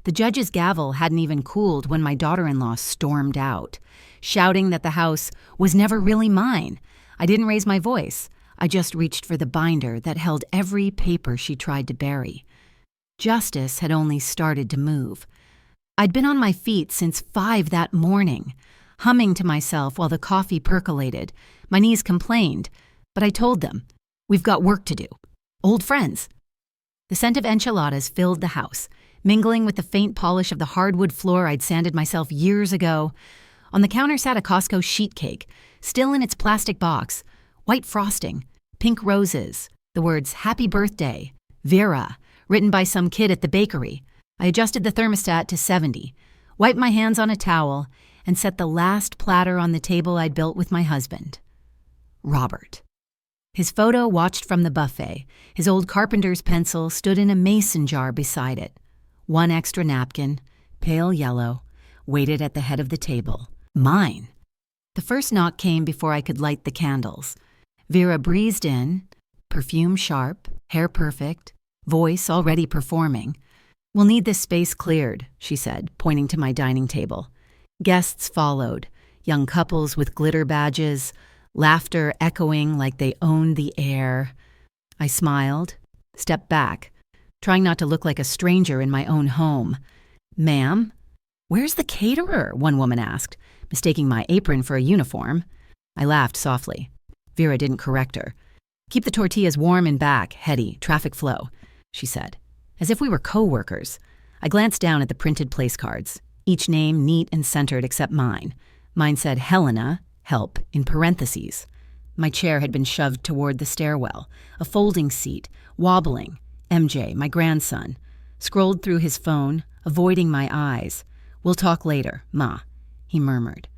The judge's gavel hadn't even cooled when my daughter-in-law stormed out, shouting that the house was never really mine. I didn't raise my voice. I just reached for the binder that held every paper she tried to bury. Justice had only started to move. I'd been on my feet since 5 that morning, humming to myself while the coffee percolated. My knees complained, but I told them, "We've got work to do. Old friends." The scent of enchiladas filled the house, mingling with the faint polish of the hardwood floor I'd sanded myself years ago. On the counter sat a Costco sheet cake, still in its plastic box, white frosting, pink roses, the words "Happy Birthday, Vera," written by some kid at the bakery. I adjusted the thermostat to 70, wiped my hands on a towel, and set the last platter on the table I'd built with my husband. Robert. His photo watched from the buffet. His old carpenter's pencil stood in a mason jar beside it. One extra napkin, pale yellow, waited at the head of the table. Mine. The first knock came before I could light the candles. Vera breezed in, perfume sharp, hair perfect, voice already performing. "We'll need this space cleared," she said, pointing to my dining table. Guests followed, young couples with glitter badges, laughter echoing like they owned the air. I smiled, stepped back, trying not to look like a stranger in my own home. "Ma'am, where's the caterer?" one woman asked, mistaking my apron for a uniform. I laughed softly. Vera didn't correct her. "Keep the tortillas warm and back, heady, traffic flow," she said, as if we were co-workers. I glanced down at the printed place cards, each name neat and centered except mine. Mine said Helena, help, in parentheses. My chair had been shoved toward the stairwell, a folding seat, wobbling. MJ, my grandson, scrolled through his phone, avoiding my eyes. "We'll talk later, Ma," he murmured.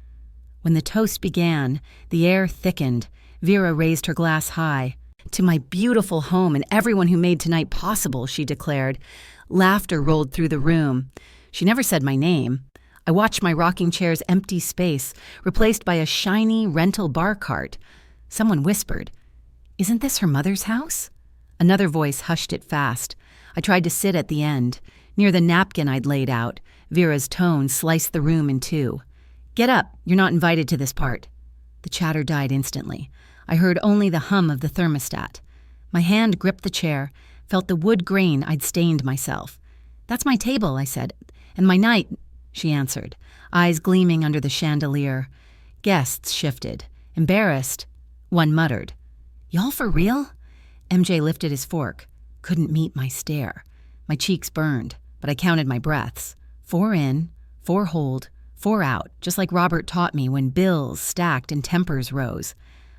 When the toast began, the air thickened. Vera raised her glass high. "To my beautiful home and everyone who made tonight possible," she declared. Laughter rolled through the room. She never said my name. I watched my rocking chair's empty space, replaced by a shiny rental bar cart. Someone whispered, "Isn't this her mother's house?" Another voice hushed it fast. I tried to sit at the end, near the napkin I'd laid out. Vera's tone sliced the room in two. "Get up, you're not invited to this part." The chatter died instantly. I heard only the hum of the thermostat. My hand gripped the chair, felt the wood grain I'd stained myself. "That's my table," I said, "and my night," she answered, eyes gleaming under the chandelier. Guests shifted. Embarrassed, one muttered, "Y'all for real?" MJ lifted his fork. Couldn't meet my stare. My cheeks burned, but I counted my breaths. 4 in, 4 hold, 4 out, just like Robert taught me when bills stacked and tempers rose.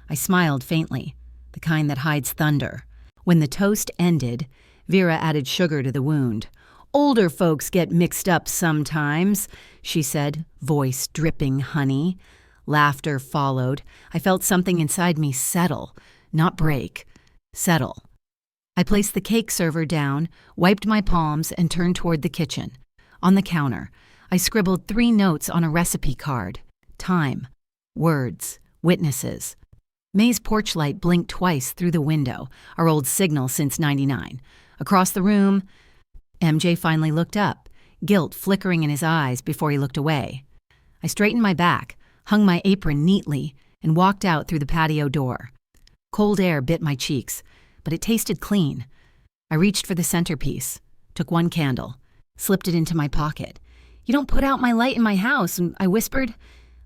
I smiled faintly, the kind that hides thunder. When the toast ended, Vera added sugar to the wound. "Older folks get mixed up sometimes," she said, voice dripping honey. Laughter followed. I felt something inside me settle, not break, settle. I placed the cake server down, wiped my palms, and turned toward the kitchen. On the counter, I scribbled 3 notes on a recipe card. Time, words, witnesses. May's porch light blinked twice through the window, our old signal since '99. Across the room, MJ finally looked up, guilt flickering in his eyes before he looked away. I straightened my back, hung my apron neatly, and walked out through the patio door. Cold air bit my cheeks, but it tasted clean. I reached for the centerpiece, took 1 candle, slipped it into my pocket. "You don't put out my light in my house," I whispered.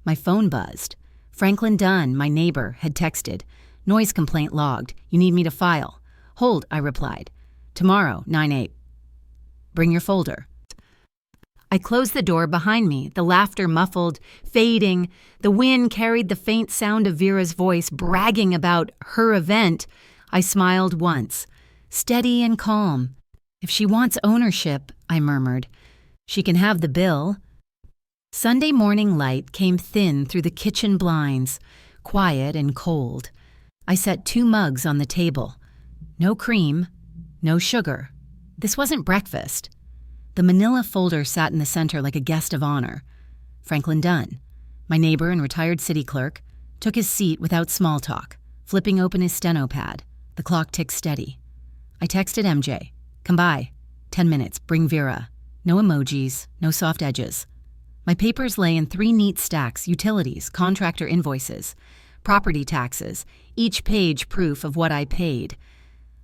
My phone buzzed. Franklin Dunn, my neighbor, had texted. "Noise complaint logged. You need me to file." "Hold," I replied. "Tomorrow, 9/8. Bring your folder." I closed the door behind me, the laughter muffled, fading. The wind carried the faint sound of Vera's voice bragging about her event. I smiled once, steady and calm. "If she wants ownership," I murmured, "she can have the bill." Sunday morning light came thin through the kitchen blinds, quiet and cold. I set 2 mugs on the table. No cream, no sugar. This wasn't breakfast. The manila folder sat in the center like a guest of honor. Franklin Dunn, my neighbor and retired city clerk, took his seat without small talk, flipping open his steno pad. The clock ticked steady. I texted MJ, "Come by. 10 minutes, bring Vera." No emojis, no soft edges. My papers lay in 3 neat stacks: utilities, contractor invoices, property taxes, each page proof of what I paid.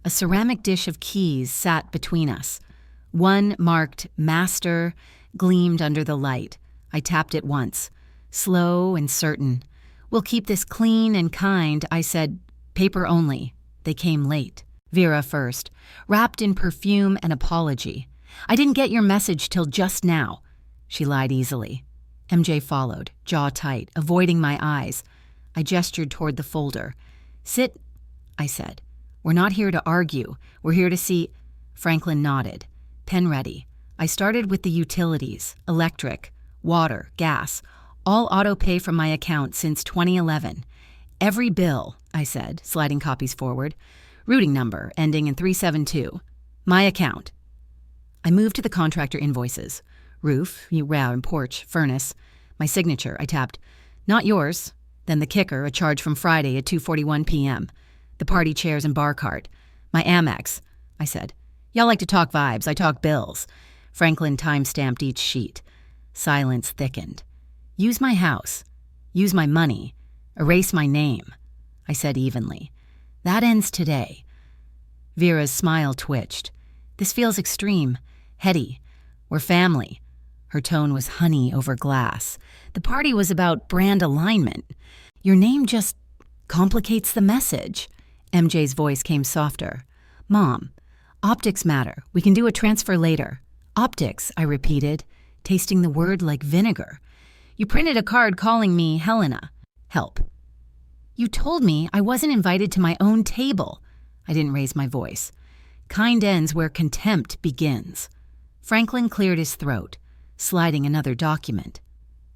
A ceramic dish of keys sat between us. One marked Master gleamed under the light. I tapped it once. Slow and certain. "We'll keep this clean and kind," I said. "Paper only." They came late. Vera first, wrapped in perfume and apology. "I didn't get your message till just now." She lied easily. MJ followed, jaw tight, avoiding my eyes. I gestured toward the folder. "Sit," I said. "We're not here to argue. We're here to see—" Franklin nodded. Pen ready. I started with the utilities: electric, water, gas, all auto-pay from my account since 2011. "Every bill," I said, sliding copies forward. "Routing number, ending in 372. My account." I moved to the contractor invoices. Roof, and porch, furnace. My signature, I tapped. "Not yours." Then the kicker, a charge from Friday at 2:41 p.m. The party chairs and bar cart. "My Amex," I said. "Y'all like to talk vibes, I talk bills." Franklin time-stamped each sheet. Silence thickened. "Use my house. Use my money. Erase my name," I said evenly. "That ends today." Vera's smile twitched. "This feels extreme, heady. We're family." Her tone was honey over glass. "The party was about brand alignment. Your name just complicates the message." MJ's voice came softer. "Mom, optics matter. We can do a transfer later." "Optics," I repeated, tasting the word like vinegar. "You printed a card calling me Helena. Help." "You told me I wasn't invited to my own table." I didn't raise my voice. "Kind ends where contempt begins." Franklin cleared his throat, sliding another document.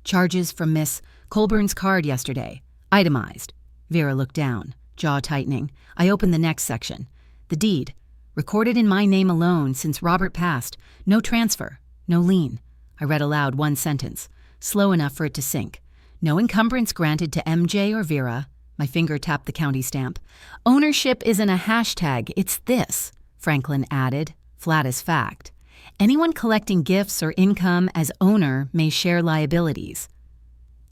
"Charges from Miss Colburn's card yesterday. Itemized." Vera looked down, jaw tightening. I opened the next section. "The deed. Recorded in my name alone since Robert passed. No transfer. No lien." I read aloud one sentence, slow enough for it to sink. "No encumbrance granted to MJ or Vera." My finger tapped the county stamp. "Ownership isn't a hashtag, it's this," Franklin added, flat as fact. "Anyone collecting gifts or income as owner may share liabilities."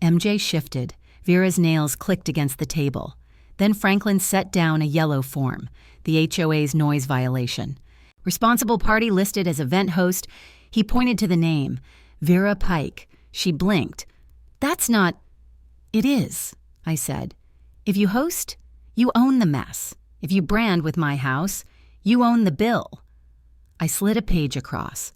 MJ shifted. Vera's nails clicked against the table. Then Franklin set down a yellow form, the HOA's noise violation. "Responsible party listed as event host." He pointed to the name, Vera Pike. She blinked. "That's not—" "It is," I said. "If you host, you own the mess. If you brand with my house, you own the bill." I slid a page across.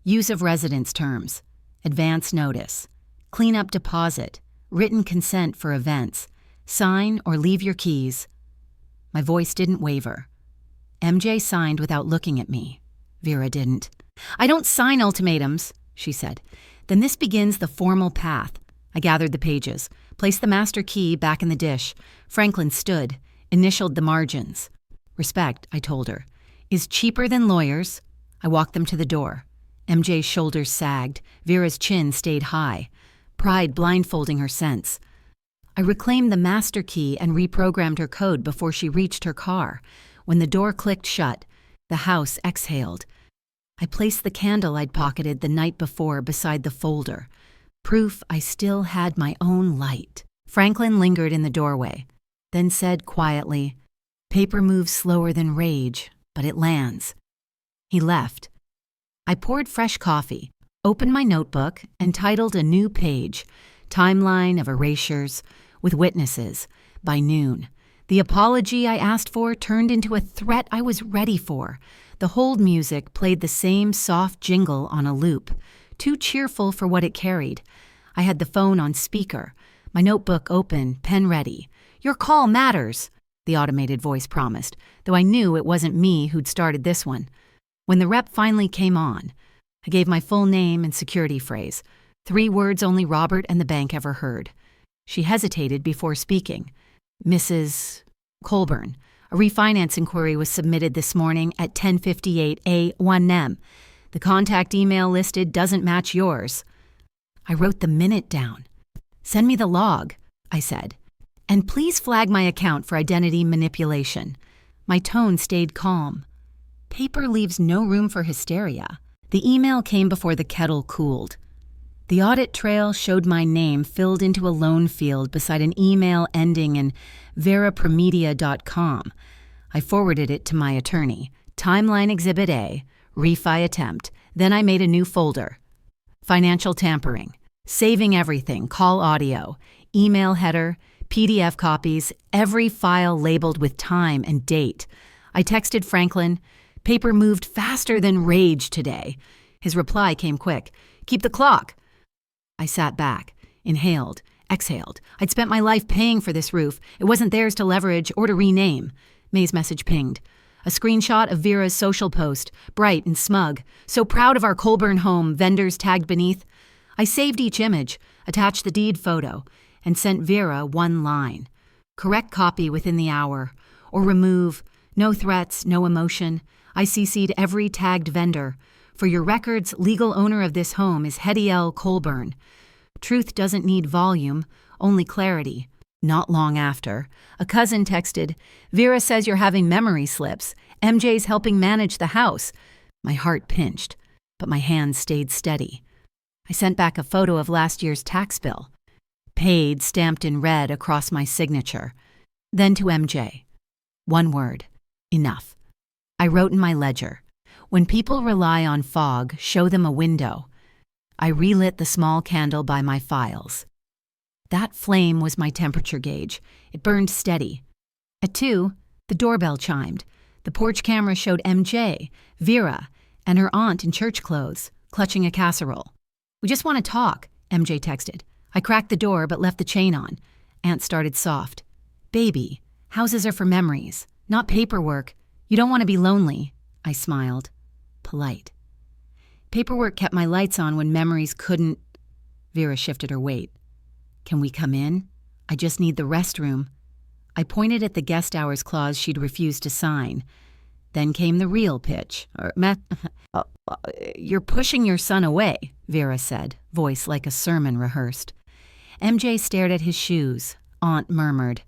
Use of residence terms, advance notice, cleanup deposit, written consent for events, sign or leave your keys. My voice didn't waver. MJ signed without looking at me. Vera didn't. "I don't sign ultimatums," she said. "Then this begins the formal path." I gathered the pages, placed the master key back in the dish. Franklin stood, initialed the margins. "Respect," I told her, "is cheaper than lawyers." I walked them to the door. MJ's shoulders sagged. Vera's chin stayed high, pride blindfolding her sense. I reclaimed the master key and reprogrammed her code before she reached her car. When the door clicked shut, the house exhaled. I placed the candle I'd pocketed the night before beside the folder, proof I still had my own light. Franklin lingered in the doorway, then said quietly, "Paper moves slower than rage, but it lands." He left. I poured fresh coffee, opened my notebook, and titled a new page, "Timeline of Erasures with Witnesses," by noon. The apology I asked for turned into a threat I was ready for. The hold music played the same soft jingle on a loop, too cheerful for what it carried. I had the phone on speaker, my notebook open, pen ready. "Your call matters," the automated voice promised, though I knew it wasn't me who'd started this one. When the rep finally came on, I gave my full name and security phrase, 3 words only Robert and the bank ever heard. She hesitated before speaking. "Mrs. Colburn, a refinance inquiry was submitted this morning at 10:58 a.m. The contact email listed doesn't match yours." I wrote the minute down. "Send me the log," I said. "And please flag my account for identity manipulation." My tone stayed calm. Paper leaves no room for hysteria. The email came before the kettle cooled. The audit trail showed my name filled into a lone field beside an email ending in verapromedia.com. I forwarded it to my attorney. Timeline Exhibit A, refi attempt. Then I made a new folder. Financial tampering, saving everything, call audio, email header, PDF copies, every file labeled with time and date. I texted Franklin, paper moved faster than rage today. His reply came quick, keep the clock. I sat back, inhaled, exhaled. I'd spent my life paying for this roof. It wasn't theirs to leverage or to rename. May's message pinged. A screenshot of Vera's social post, bright and smug. So proud of our Colburn home, vendors tagged beneath. I saved each image, attached the deed photo, and sent Vera one line. Correct copy within the hour. Or remove. No threats, no emotion. I CC'd every tagged vendor. For your records, legal owner of this home is Hediel Colburn. Truth doesn't need volume, only clarity. Not long after, a cousin texted, Vera says you're having memory slips. MJ's helping manage the house. My heart pinched, but my hands stayed steady. I sent back a photo of last year's tax bill. Paid stamped in red across my signature. Then to MJ. One word. Enough. I wrote in my ledger. When people rely on fog, show them a window. I relit the small candle by my files. That flame was my temperature gauge. It burned steady. At 2, the doorbell chimed. The porch camera showed MJ, Vera, and her aunt in church clothes, clutching a casserole. We just want to talk, MJ texted. I cracked the door but left the chain on. Aunt started soft. Baby, houses are for memories, not paperwork. You don't want to be lonely. I smiled. Polite. Paperwork kept my lights on when memories couldn't. Vera shifted her weight. Can we come in? I just need the restroom. I pointed at the guest hours clause she'd refused to sign. Then came the real pitch. You're pushing your son away, Vera said, voice like a sermon rehearsed. MJ stared at his shoes. Aunt murmured,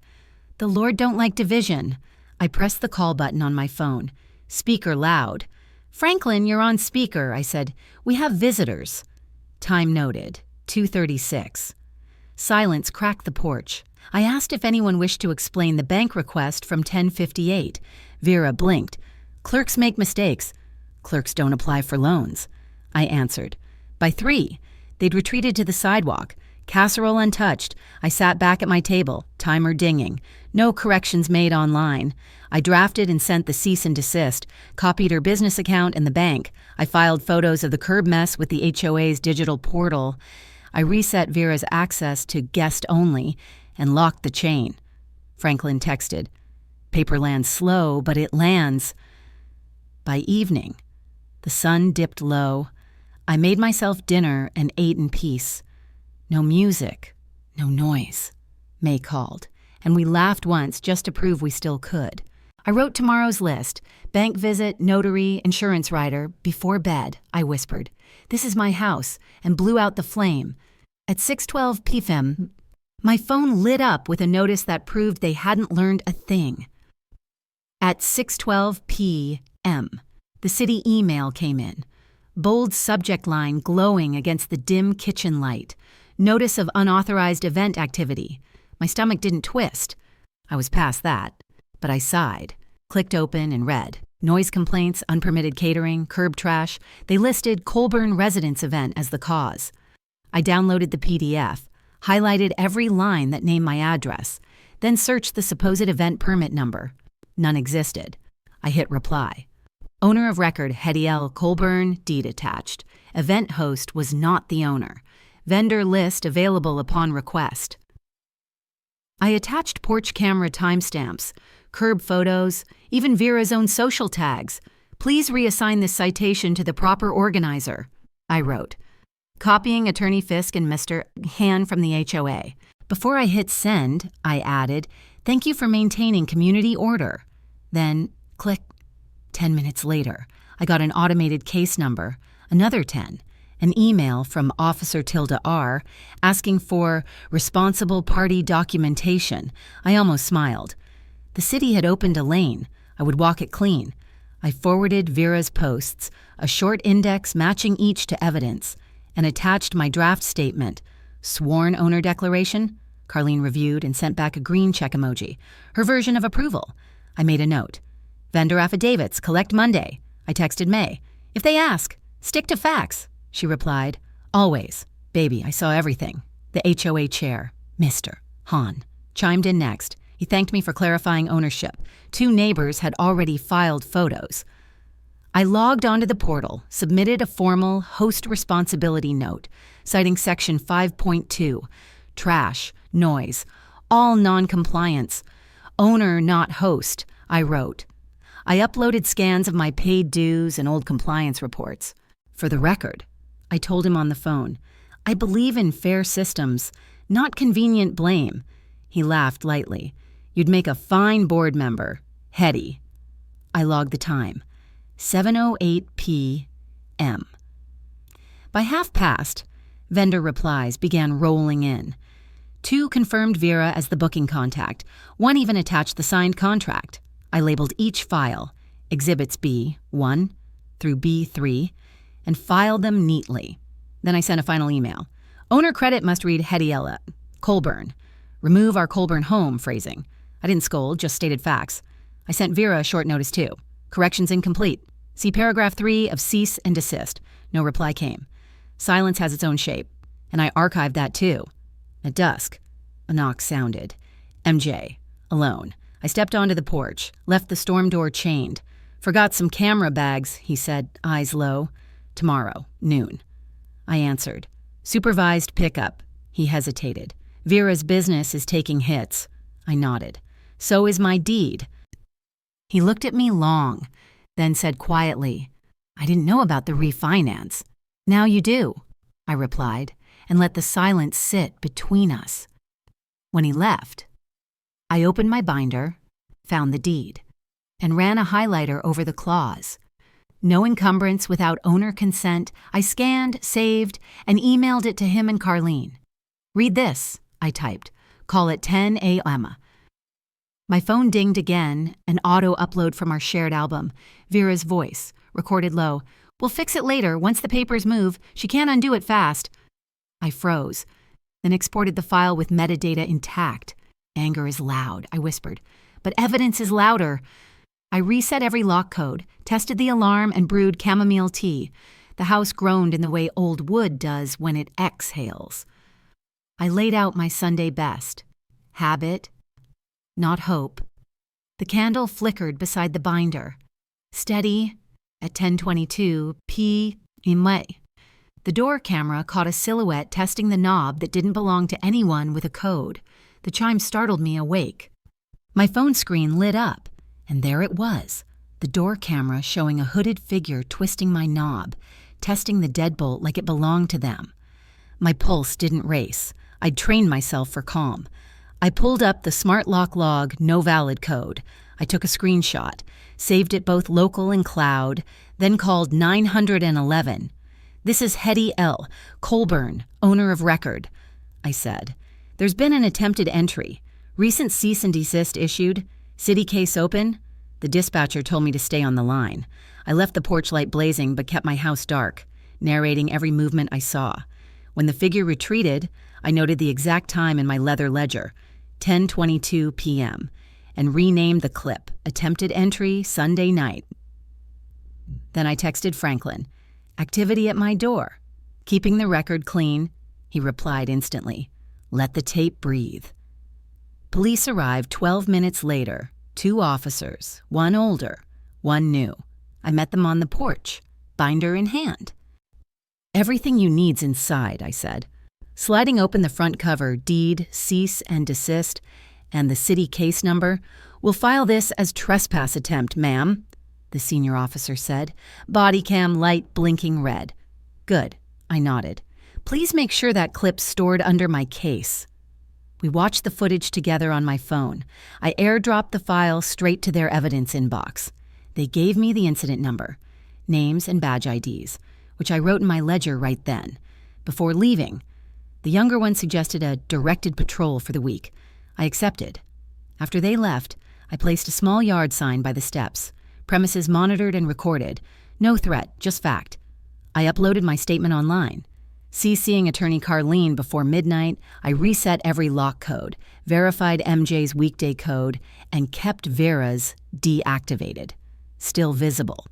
The Lord don't like division. I pressed the call button on my phone. Speaker loud. Franklin, you're on speaker, I said. We have visitors. Time noted, 2:36. Silence cracked the porch. I asked if anyone wished to explain the bank request from 10:58. Vera blinked. Clerks make mistakes. Clerks don't apply for loans. I answered. By 3, they'd retreated to the sidewalk. Casserole untouched. I sat back at my table, timer dinging. No corrections made online. I drafted and sent the cease and desist, copied her business account and the bank. I filed photos of the curb mess with the HOA's digital portal. I reset Vera's access to guest only and locked the chain. Franklin texted, Paper lands slow, but it lands. By evening, the sun dipped low. I made myself dinner and ate in peace. No music, no noise, May called, and we laughed once just to prove we still could. I wrote tomorrow's list, bank visit, notary, insurance rider, before bed, I whispered. This is my house, and blew out the flame. At 6:12 p.m., my phone lit up with a notice that proved they hadn't learned a thing. At 6:12 p.m., the city email came in. Bold subject line glowing against the dim kitchen light. Notice of unauthorized event activity. My stomach didn't twist. I was past that, but I sighed, clicked open and read. Noise complaints, unpermitted catering, curb trash. They listed Colburn residence event as the cause. I downloaded the PDF, highlighted every line that named my address, then searched the supposed event permit number. None existed. I hit reply. Owner of record Hediel Colburn, deed attached. Event host was not the owner. Vendor list available upon request. I attached porch camera timestamps, curb photos, even Vera's own social tags. Please reassign this citation to the proper organizer, I wrote, copying Attorney Fisk and Mr. Han from the HOA. Before I hit send, I added, thank you for maintaining community order. Then, click. 10 minutes later, I got an automated case number, another 10, an email from Officer Tilda R. asking for responsible party documentation. I almost smiled. The city had opened a lane. I would walk it clean. I forwarded Vera's posts, a short index matching each to evidence, and attached my draft statement. Sworn owner declaration? Carlene reviewed and sent back a green check emoji, her version of approval. I made a note. Vendor affidavits, collect Monday. I texted May. If they ask, stick to facts, she replied. Always. Baby, I saw everything. The HOA chair, Mr. Hahn, chimed in next. He thanked me for clarifying ownership. 2 neighbors had already filed photos. I logged onto the portal, submitted a formal host responsibility note, citing Section 5.2, trash, noise, all non-compliance. Owner, not host, I wrote. I uploaded scans of my paid dues and old compliance reports. For the record, I told him on the phone, I believe in fair systems, not convenient blame. He laughed lightly. You'd make a fine board member. Heady. I logged the time. 7:08 p.m. By past, vendor replies began rolling in. 2 confirmed Vera as the booking contact. 1 even attached the signed contract. I labeled each file, Exhibits B1 through B3, and filed them neatly. Then I sent a final email. Owner credit must read Hediella, Colburn. Remove our Colburn home phrasing. I didn't scold, just stated facts. I sent Vera a short notice too. Corrections incomplete. See paragraph 3 of cease and desist. No reply came. Silence has its own shape. And I archived that too. At dusk, a knock sounded. MJ, alone. I stepped onto the porch, left the storm door chained. Forgot some camera bags, he said, eyes low. Tomorrow, noon. I answered. Supervised pickup. He hesitated. Vera's business is taking hits. I nodded. So is my deed. He looked at me long, then said quietly, I didn't know about the refinance. Now you do, I replied, and let the silence sit between us. When he left, I opened my binder, found the deed, and ran a highlighter over the clause. No encumbrance without owner consent, I scanned, saved, and emailed it to him and Carlene. Read this, I typed. Call it 10 a.m. My phone dinged again, an auto upload from our shared album. Vera's voice, recorded low. We'll fix it later, once the papers move. She can't undo it fast. I froze, then exported the file with metadata intact. Anger is loud, I whispered, but evidence is louder. I reset every lock code, tested the alarm, and brewed chamomile tea. The house groaned in the way old wood does when it exhales. I laid out my Sunday best. Habit, not hope. The candle flickered beside the binder. Steady at 10:22 p.m. The door camera caught a silhouette testing the knob that didn't belong to anyone with a code. The chime startled me awake. My phone screen lit up, and there it was, the door camera showing a hooded figure twisting my knob, testing the deadbolt like it belonged to them. My pulse didn't race. I'd trained myself for calm. I pulled up the smart lock log no valid code. I took a screenshot, saved it both local and cloud, then called 911. This is Hetty L., Colburn, owner of record, I said. There's been an attempted entry. Recent cease and desist issued. City case open. The dispatcher told me to stay on the line. I left the porch light blazing but kept my house dark, narrating every movement I saw. When the figure retreated, I noted the exact time in my leather ledger, 10:22 p.m., and renamed the clip, Attempted Entry Sunday Night. Then I texted Franklin, activity at my door. Keeping the record clean, he replied instantly. Let the tape breathe. Police arrived 12 minutes later, 2 officers, one older, one new. I met them on the porch, binder in hand. Everything you need's inside, I said. Sliding open the front cover, deed, cease and desist, and the city case number, we'll file this as trespass attempt, ma'am, the senior officer said, body cam light blinking red. Good, I nodded. Please make sure that clip's stored under my case. We watched the footage together on my phone. I airdropped the file straight to their evidence inbox. They gave me the incident number, names and badge IDs, which I wrote in my ledger right then. Before leaving, the younger one suggested a directed patrol for the week. I accepted. After they left, I placed a small yard sign by the steps, Premises monitored and recorded. No threat, just fact. I uploaded my statement online. CCing attorney Carlene before midnight, I reset every lock code, verified MJ's weekday code, and kept Vera's deactivated. Still visible.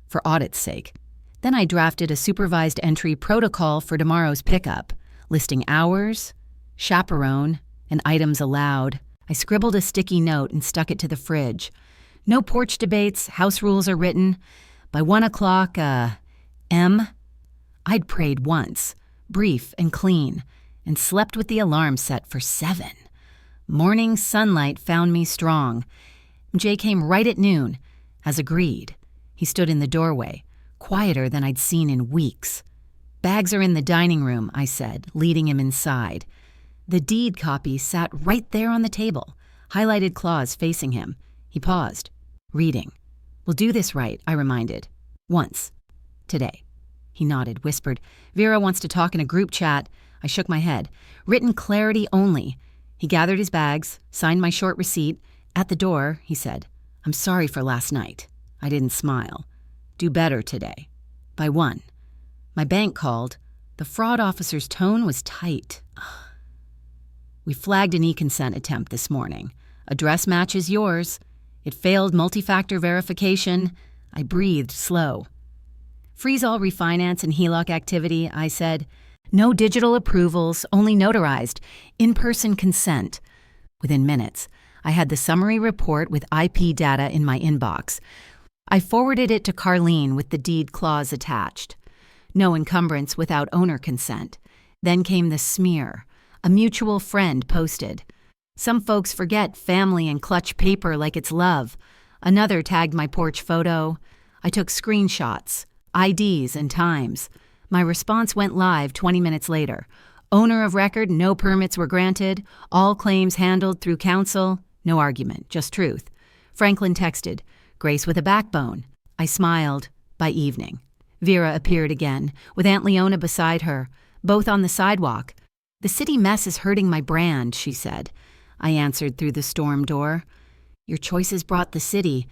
For audit's sake. Then I drafted a supervised entry protocol for tomorrow's pickup, listing hours, chaperone, and items allowed. I scribbled a sticky note and stuck it to the fridge. No porch debates, house rules are written. By 1 o'clock, M. I'd prayed once, brief and clean, and slept with the alarm set for 7. Morning sunlight found me strong. Jay came right at noon, as agreed. He stood in the doorway, quieter than I'd seen in weeks. Bags are in the dining room, I said, leading him inside. The deed copy sat right there on the table, highlighted clause facing him. He paused, reading. We'll do this right, I reminded. Once. Today. He nodded, whispered, Vera wants to talk in a group chat. I shook my head. Written clarity only. He gathered his bags, signed my short receipt. At the door, he said, I'm sorry for last night. I didn't smile. Do better today. By 1. My bank called. The fraud officer's tone was tight. We flagged an e-consent attempt this morning. Address matches yours. It failed multi-factor verification. I breathed slow. Freeze all refinance and HELOC activity, I said. No digital approvals, only notarized. In-person consent. Within minutes, I had the summary report with IP data in my inbox. I forwarded it to Carlene with the deed clause attached. No encumbrance without owner consent. Then came the smear. A mutual friend posted. Some folks forget family and clutch paper like it's love. Another tagged my porch photo. I took screenshots, IDs, and times. My response went live 20 minutes later. Owner of record, no permits were granted. All claims handled through counsel. No argument, just truth. Franklin texted, Grace with a backbone. I smiled. By evening, Vera appeared again, with Aunt Leona beside her, both on the sidewalk. The city mess is hurting my brand, she said. I answered through the storm door. Your choices brought the city.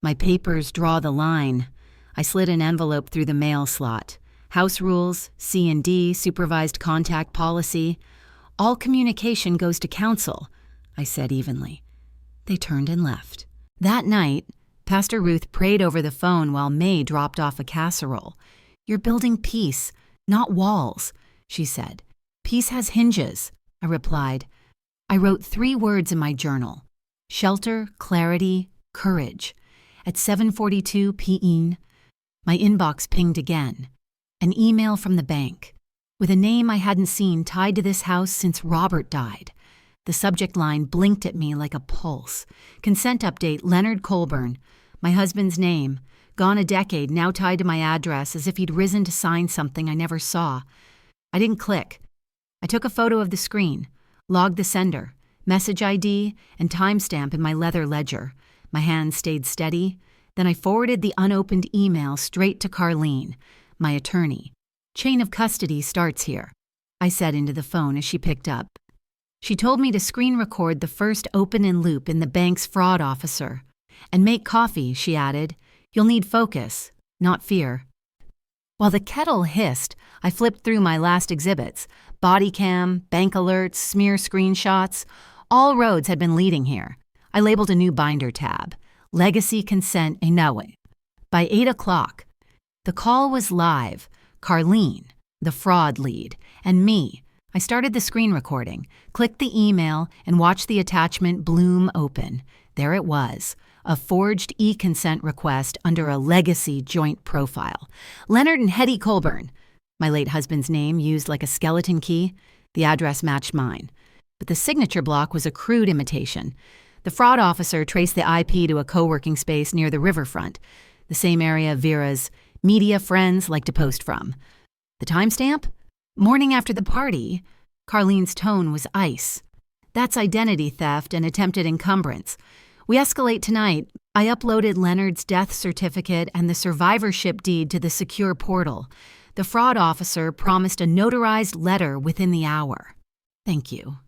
My papers draw the line. I slid an envelope through the mail slot. House rules, C&D, supervised contact policy. All communication goes to counsel, I said evenly. They turned and left. That night, Pastor Ruth prayed over the phone while May dropped off a casserole. You're building peace, not walls, she said. Peace has hinges, I replied. I wrote 3 words in my journal. Shelter, clarity, courage. At 7:42 p.m., my inbox pinged again. An email from the bank, with a name I hadn't seen tied to this house since Robert died. The subject line blinked at me like a pulse. Consent update, Leonard Colburn. My husband's name, gone a decade, now tied to my address as if he'd risen to sign something I never saw. I didn't click. I took a photo of the screen, logged the sender, message ID, and timestamp in my leather ledger. My hand stayed steady. Then I forwarded the unopened email straight to Carlene, my attorney. Chain of custody starts here, I said into the phone as she picked up. She told me to screen record the first open in loop in the bank's fraud officer. And make coffee, she added. You'll need focus, not fear. While the kettle hissed, I flipped through my last exhibits. Body cam, bank alerts, smear screenshots. All roads had been leading here. I labeled a new binder tab. Legacy consent Inoue. By 8 o'clock, the call was live. Carlene, the fraud lead, and me. I started the screen recording, clicked the email, and watched the attachment bloom open. There it was, a forged e-consent request under a legacy joint profile. Leonard and Hetty Colburn. My late husband's name used like a skeleton key. The address matched mine. But the signature block was a crude imitation. The fraud officer traced the IP to a co-working space near the riverfront, the same area Vera's media friends like to post from. The timestamp? Morning after the party. Carlene's tone was ice. That's identity theft and attempted encumbrance. We escalate tonight. I uploaded Leonard's death certificate and the survivorship deed to the secure portal. The fraud officer promised a notarized letter within the hour. Thank you,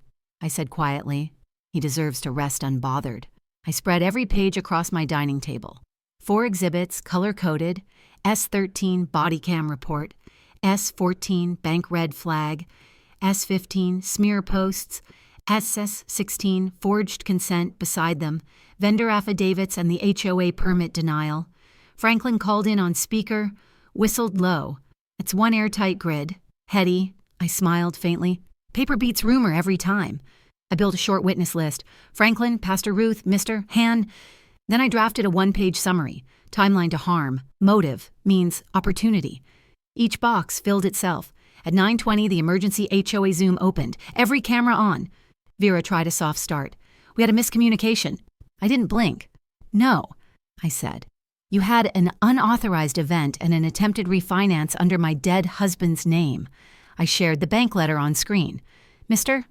I said quietly. He deserves to rest unbothered. I spread every page across my dining table. 4 exhibits, color-coded: S13 body cam report, S14 bank red flag, S15 smear posts, SS16 forged consent beside them, vendor affidavits and the HOA permit denial. Franklin called in on speaker, whistled low. It's one airtight grid. Heady. I smiled faintly. Paper beats rumor every time. I built a short witness list. Franklin, Pastor Ruth, Mr. Han. Then I drafted a 1-page summary. Timeline to harm. Motive means opportunity. Each box filled itself. At 9:20, the emergency HOA Zoom opened. Every camera on. Vera tried a soft start. We had a miscommunication. I didn't blink. No, I said. You had an unauthorized event and an attempted refinance under my dead husband's name. I shared the bank letter on screen. Mr.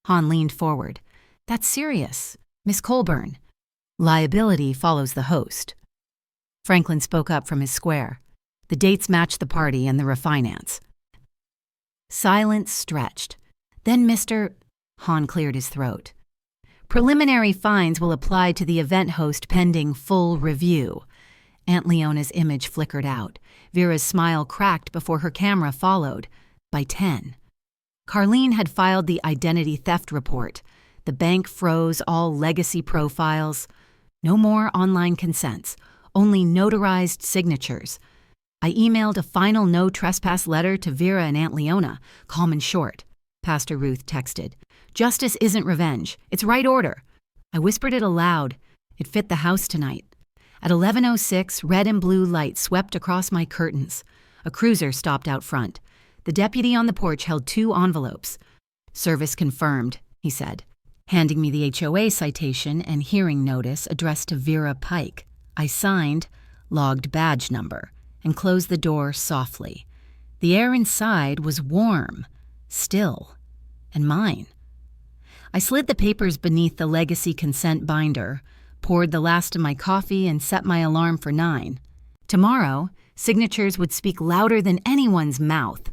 Han leaned forward. That's serious. Miss Colburn. Liability follows the host. Franklin spoke up from his square. The dates matched the party and the refinance. Silence stretched. Then Mr. Han cleared his throat. Preliminary fines will apply to the event host pending full review. Aunt Leona's image flickered out. Vera's smile cracked before her camera followed. By 10. Carlene had filed the identity theft report. The bank froze all legacy profiles. No more online consents, only notarized signatures. I emailed a final no trespass letter to Vera and Aunt Leona, calm and short. Pastor Ruth texted. Justice isn't revenge. It's right order. I whispered it aloud. It fit the house tonight. At 11:06, red and blue light swept across my curtains. A cruiser stopped out front. The deputy on the porch held 2 envelopes. Service confirmed, he said, handing me the HOA citation and hearing notice addressed to Vera Pike. I signed, logged badge number, and closed the door softly. The air inside was warm, still, and mine. I slid the papers beneath the legacy consent binder, poured the last of my coffee, and set my alarm for 9. Tomorrow, signatures would speak louder than anyone's mouth.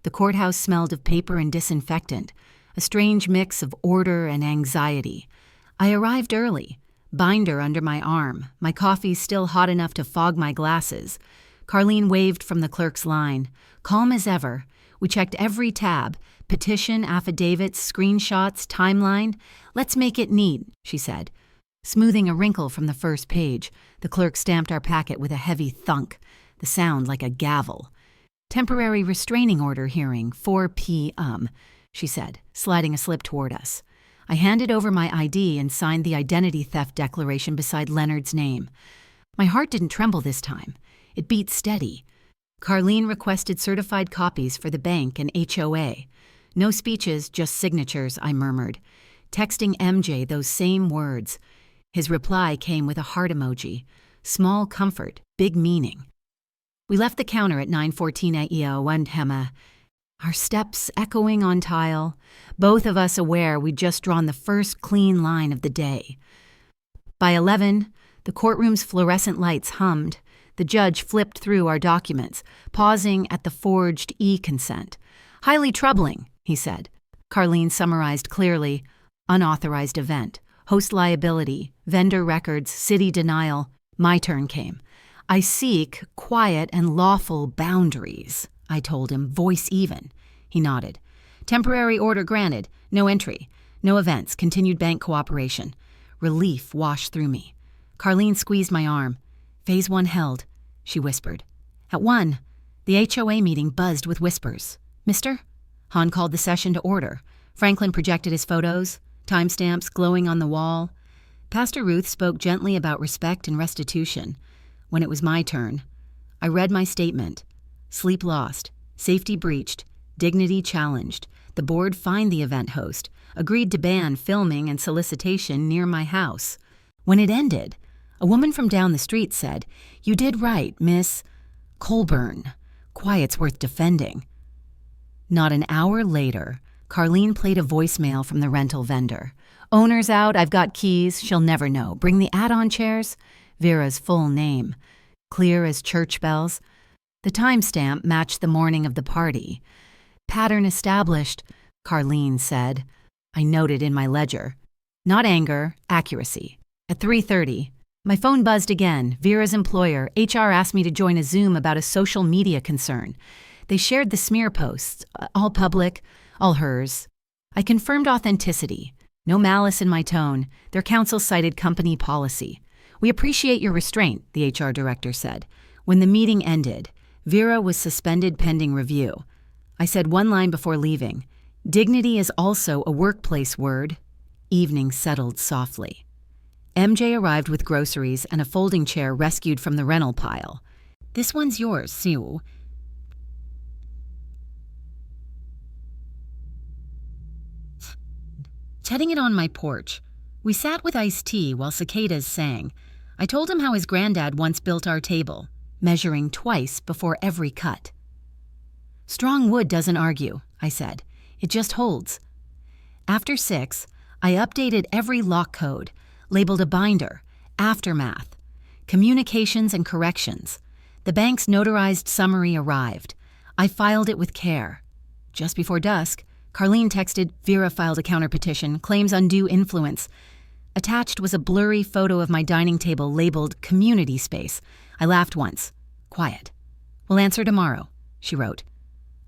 The courthouse smelled of paper and disinfectant, a strange mix of order and anxiety. I arrived early, binder under my arm, my coffee still hot enough to fog my glasses. Carlene waved from the clerk's line. Calm as ever, we checked every tab, petition, affidavits, screenshots, timeline. Let's make it neat, she said. Smoothing a wrinkle from the first page, the clerk stamped our packet with a heavy thunk, the sound like a gavel. Temporary restraining order hearing, 4 p.m., she said, sliding a slip toward us. I handed over my ID and signed the identity theft declaration beside Leonard's name. My heart didn't tremble this time. It beat steady. Carlene requested certified copies for the bank and HOA. No speeches, just signatures, I murmured, texting MJ those same words. His reply came with a heart emoji. Small comfort, big meaning. We left the counter at 9:14 a.m. Our steps echoing on tile, both of us aware we'd just drawn the first clean line of the day. By 11, the courtroom's fluorescent lights hummed. The judge flipped through our documents, pausing at the forged e-consent. Highly troubling, he said. Carlene summarized clearly. Unauthorized event, host liability, vendor records, city denial. My turn came. I seek quiet and lawful boundaries, I told him, voice even. He nodded. Temporary order granted, no entry, no events, continued bank cooperation. Relief washed through me. Carlene squeezed my arm. Phase 1 held, she whispered. At 1, the HOA meeting buzzed with whispers. Mister? Han called the session to order. Franklin projected his photos, timestamps glowing on the wall. Pastor Ruth spoke gently about respect and restitution. When it was my turn, I read my statement. Sleep lost, safety breached, dignity challenged. The board fined the event host, agreed to ban filming and solicitation near my house. When it ended, a woman from down the street said, You did right, Miss Colburn. Quiet's worth defending. Not an hour later, Carlene played a voicemail from the rental vendor. Owner's out, I've got keys, she'll never know. Bring the add-on chairs? Vera's full name. Clear as church bells. The timestamp matched the morning of the party. Pattern established, Carlene said. I noted in my ledger. Not anger, accuracy. At 3:30, My phone buzzed again. Vera's employer, HR, asked me to join a Zoom about a social media concern. They shared the smear posts, all public, all hers. I confirmed authenticity. No malice in my tone. Their counsel cited company policy. We appreciate your restraint, the HR director said. When the meeting ended, Vera was suspended pending review. I said one line before leaving. Dignity is also a workplace word. Evening settled softly. MJ arrived with groceries and a folding chair rescued from the rental pile. This one's yours, Sue. Setting it on my porch. We sat with iced tea while cicadas sang. I told him how his granddad once built our table, measuring twice before every cut. Strong wood doesn't argue, I said. It just holds. After 6, I updated every lock code, labeled a binder, aftermath, communications and corrections. The bank's notarized summary arrived. I filed it with care. Just before dusk, Carlene texted, Vera filed a counterpetition, claims undue influence. Attached was a blurry photo of my dining table labeled community space. I laughed once. Quiet. We'll answer tomorrow, she wrote.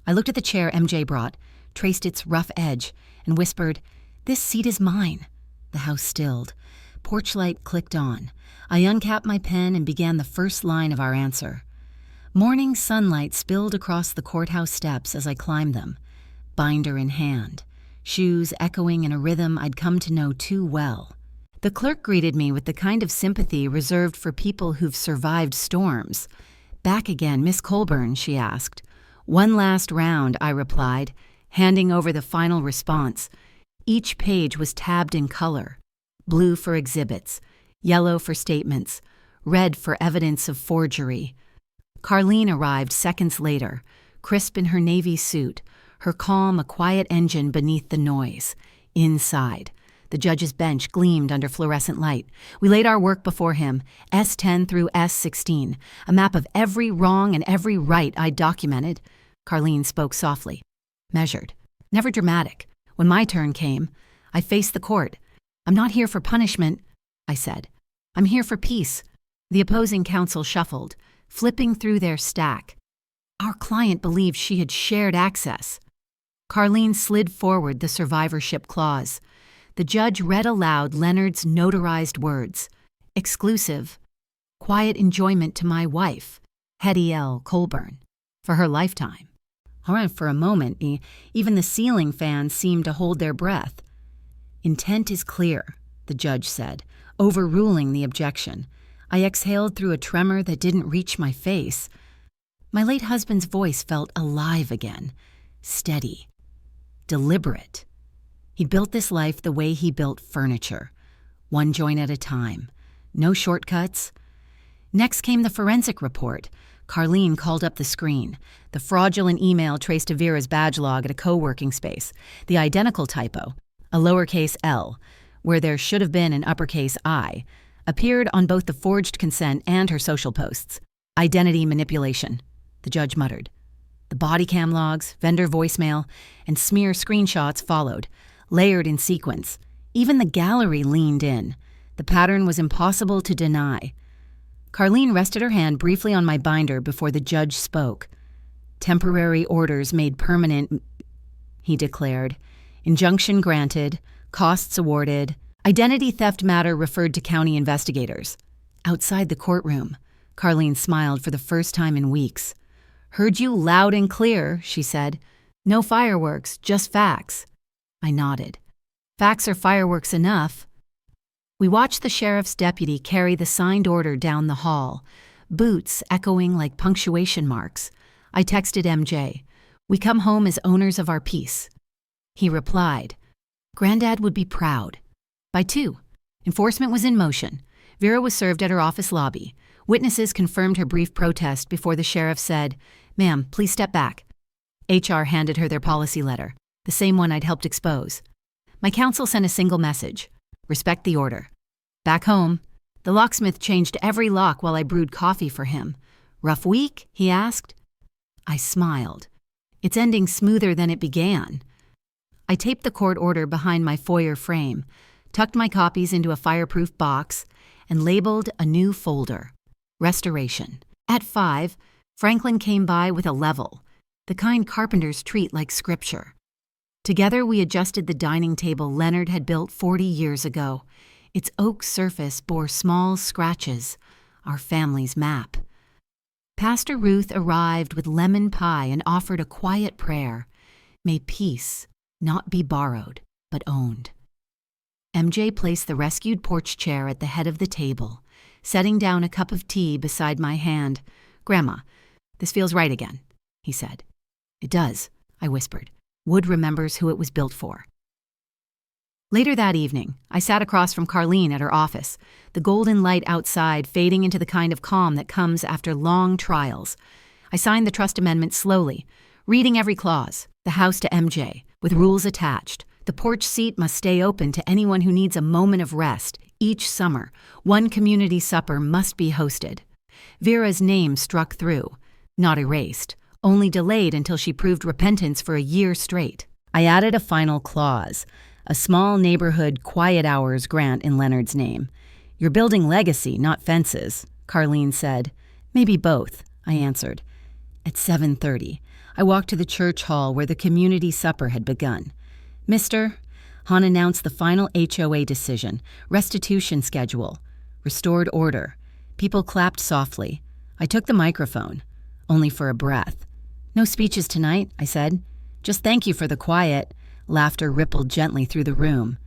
I looked at the chair MJ brought, traced its rough edge, and whispered, This seat is mine. The house stilled. Porch light clicked on. I uncapped my pen and began the first line of our answer. Morning sunlight spilled across the courthouse steps as I climbed them, binder in hand, shoes echoing in a rhythm I'd come to know too well. The clerk greeted me with the kind of sympathy reserved for people who've survived storms. Back again, Miss Colburn, she asked. One last round, I replied, handing over the final response. Each page was tabbed in color. Blue for exhibits, yellow for statements, red for evidence of forgery. Carlene arrived seconds later, crisp in her navy suit, her calm a quiet engine beneath the noise. Inside, the judge's bench gleamed under fluorescent light. We laid our work before him, S10 through S16, a map of every wrong and every right I'd documented. Carlene spoke softly, measured, never dramatic. When my turn came, I faced the court. I'm not here for punishment, I said. I'm here for peace. The opposing counsel shuffled, flipping through their stack. Our client believed she had shared access. Carlene slid forward the survivorship clause. The judge read aloud Leonard's notarized words. Exclusive. Quiet enjoyment to my wife, Hetty L. Colburn, for her lifetime. All right, for a moment, even the ceiling fans seemed to hold their breath. Intent is clear, the judge said, overruling the objection. I exhaled through a tremor that didn't reach my face. My late husband's voice felt alive again, steady, deliberate. He built this life the way he built furniture, one joint at a time, no shortcuts. Next came the forensic report. Carlene called up the screen. The fraudulent email traced to Vera's badge log at a co-working space. The identical typo, a lowercase L, where there should have been an uppercase I, appeared on both the forged consent and her social posts. Identity manipulation, the judge muttered. The body cam logs, vendor voicemail, and smear screenshots followed, layered in sequence. Even the gallery leaned in. The pattern was impossible to deny. Carlene rested her hand briefly on my binder before the judge spoke. Temporary orders made permanent, he declared. Injunction granted, costs awarded. Identity theft matter referred to county investigators. Outside the courtroom, Carlene smiled for the first time in weeks. Heard you loud and clear, she said. No fireworks, just facts. I nodded. Facts are fireworks enough. We watched the sheriff's deputy carry the signed order down the hall, boots echoing like punctuation marks. I texted MJ, We come home as owners of our peace. He replied, Granddad would be proud. By 2, enforcement was in motion. Vera was served at her office lobby. Witnesses confirmed her brief protest before the sheriff said, Ma'am, please step back. HR handed her their policy letter, the same one I'd helped expose. My counsel sent a single message. Respect the order. Back home, the locksmith changed every lock while I brewed coffee for him. Rough week? He asked. I smiled. It's ending smoother than it began. I taped the court order behind my foyer frame, tucked my copies into a fireproof box, and labeled a new folder, Restoration. At 5, Franklin came by with a level, the kind carpenters treat like scripture. Together we adjusted the dining table Leonard had built 40 years ago. Its oak surface bore small scratches, our family's map. Pastor Ruth arrived with lemon pie and offered a quiet prayer. May peace not be borrowed, but owned. MJ placed the rescued porch chair at the head of the table, setting down a cup of tea beside my hand. "Grandma, this feels right again," he said. "It does," I whispered. "Wood remembers who it was built for." Later that evening, I sat across from Carlene at her office, the golden light outside fading into the kind of calm that comes after long trials. I signed the trust amendment slowly, reading every clause, the house to MJ, with rules attached. The porch seat must stay open to anyone who needs a moment of rest. Each summer, one community supper must be hosted. Vera's name struck through, not erased, only delayed until she proved repentance for a year straight. I added a final clause, a small neighborhood quiet hours grant in Leonard's name. "You're building legacy, not fences," Carlene said. "Maybe both," I answered. At 7:30, I walked to the church hall where the community supper had begun. "Mister," Han announced the final HOA decision, restitution schedule, restored order. People clapped softly. I took the microphone, only for a breath. "No speeches tonight," I said. "Just thank you for the quiet." Laughter rippled gently through the room.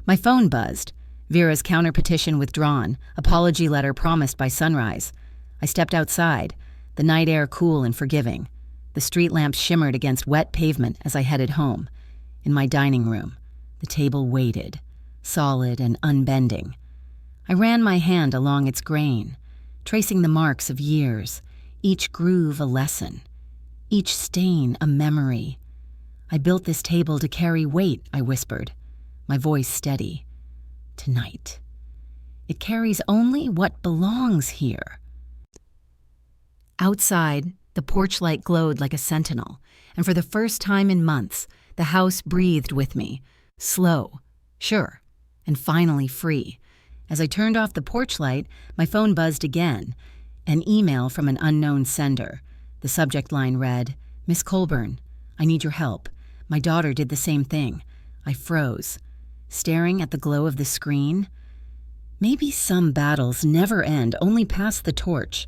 My phone buzzed. Vera's counterpetition withdrawn, apology letter promised by sunrise. I stepped outside, the night air cool and forgiving. The street lamps shimmered against wet pavement as I headed home. In my dining room, the table waited, solid and unbending. I ran my hand along its grain, tracing the marks of years, each groove a lesson, each stain a memory. "I built this table to carry weight," I whispered, my voice steady. "Tonight. It carries only what belongs here." Outside, the porch light glowed like a sentinel, and for the first time in months, the house breathed with me, slow, sure, and finally free. As I turned off the porch light, my phone buzzed again, an email from an unknown sender. The subject line read, "Miss Colburn, I need your help. My daughter did the same thing." I froze, staring at the glow of the screen. Maybe some battles never end, only pass the torch.